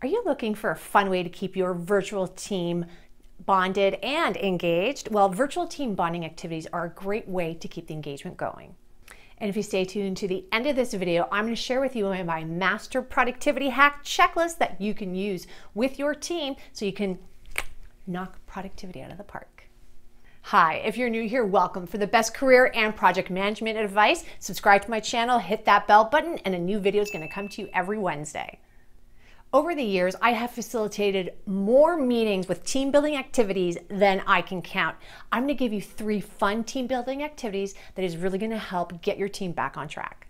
Are you looking for a fun way to keep your virtual team bonded and engaged? Well, virtual team bonding activities are a great way to keep the engagement going. And if you stay tuned to the end of this video, I'm going to share with you my master productivity hack checklist that you can use with your team so you can knock productivity out of the park. Hi, if you're new here, welcome. For the best career and project management advice, subscribe to my channel, hit that bell button, and a new video is going to come to you every Wednesday. Over the years, I have facilitated more meetings with team building activities than I can count. I'm going to give you 3 fun team building activities that is really going to help get your team back on track.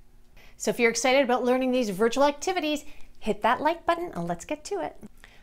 So if you're excited about learning these virtual activities, hit that like button and let's get to it.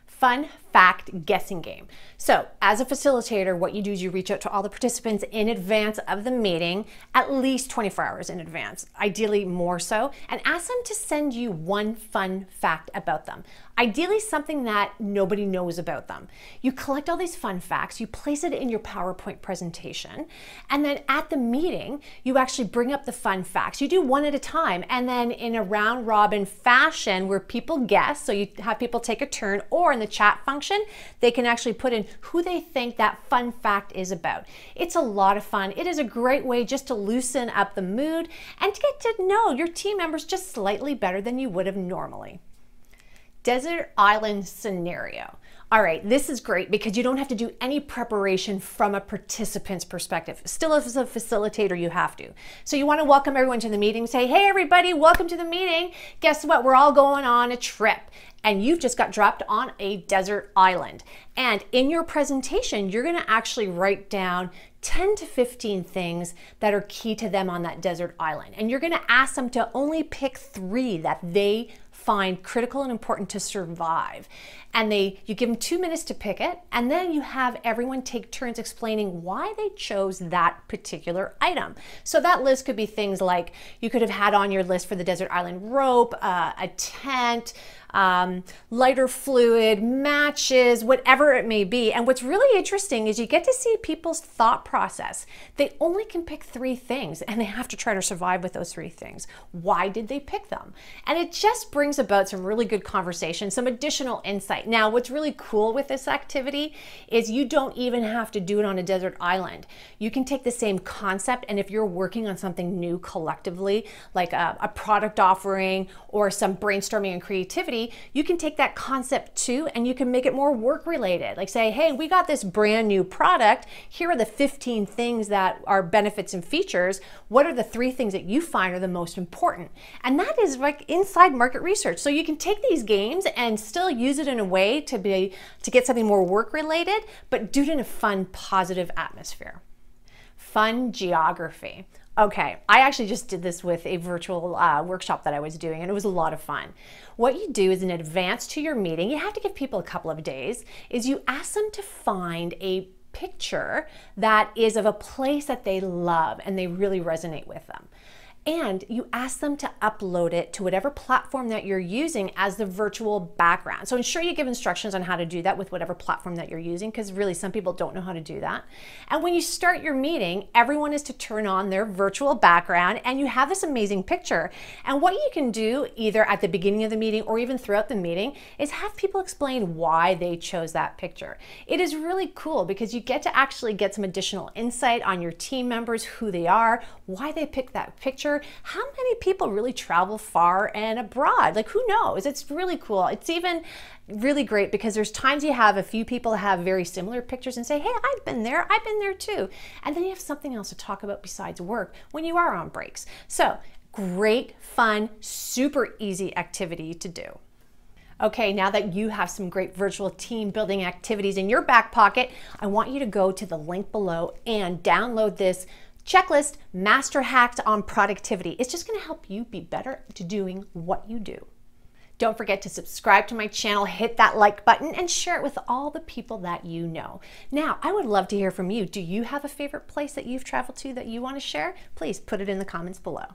Fun fact guessing game. So as a facilitator, what you do is you reach out to all the participants in advance of the meeting, at least 24 hours in advance, ideally more so, and ask them to send you one fun fact about them. Ideally something that nobody knows about them. You collect all these fun facts, you place it in your PowerPoint presentation, and then at the meeting, you actually bring up the fun facts. You do one at a time, and then in a round robin fashion where people guess, so you have people take a turn, or in the chat function, they can actually put in who they think that fun fact is about. It's a lot of fun. It is a great way just to loosen up the mood and to get to know your team members just slightly better than you would have normally. Desert island scenario. All right, this is great because you don't have to do any preparation from a participant's perspective. Still, as a facilitator, you have to. So you want to welcome everyone to the meeting, say, hey, everybody, welcome to the meeting. Guess what? We're all going on a trip. And you've just got dropped on a desert island. And in your presentation, you're going to actually write down 10 to 15 things that are key to them on that desert island. And you're going to ask them to only pick 3 that they find critical and important to survive. And you give them 2 minutes to pick it, and then you have everyone take turns explaining why they chose that particular item. So that list could be things like you could have had on your list for the desert island rope, a tent, lighter fluid, matches, whatever it may be. And what's really interesting is you get to see people's thought process. They only can pick 3 things and they have to try to survive with those 3 things. Why did they pick them? And it just brings about some really good conversation, some additional insight. Now, what's really cool with this activity is you don't even have to do it on a desert island. You can take the same concept, and if you're working on something new collectively, like a product offering or some brainstorming and creativity, you can take that concept too and you can make it more work related. Like say, hey, we got this brand new product. Here are the 15 things that are benefits and features. What are the 3 things that you find are the most important? And that is like inside market research. So you can take these games and still use it in a way to get something more work related, but do it in a fun, positive atmosphere. Fun geography. Okay, I actually just did this with a virtual workshop that I was doing, and it was a lot of fun. What you do is in advance to your meeting, you have to give people a couple of days, is you ask them to find a picture that is of a place that they love and they really resonate with them. And you ask them to upload it to whatever platform that you're using as the virtual background. So ensure you give instructions on how to do that with whatever platform that you're using, because really some people don't know how to do that. And when you start your meeting, everyone is to turn on their virtual background and you have this amazing picture. And what you can do either at the beginning of the meeting or even throughout the meeting is have people explain why they chose that picture. It is really cool because you get to actually get some additional insight on your team members, who they are, why they picked that picture. How many people really travel far and abroad? Like, who knows? It's really cool. It's even really great because there's times you have a few people have very similar pictures and say, hey, I've been there too. And then you have something else to talk about besides work when you are on breaks. So great, fun, super easy activity to do. Okay, now that you have some great virtual team building activities in your back pocket, I want you to go to the link below and download this checklist, Master Hacks on Productivity. It's just going to help you be better to doing what you do. Don't forget to subscribe to my channel, hit that like button, and share it with all the people that you know. Now, I would love to hear from you. Do you have a favorite place that you've traveled to that you want to share? Please put it in the comments below.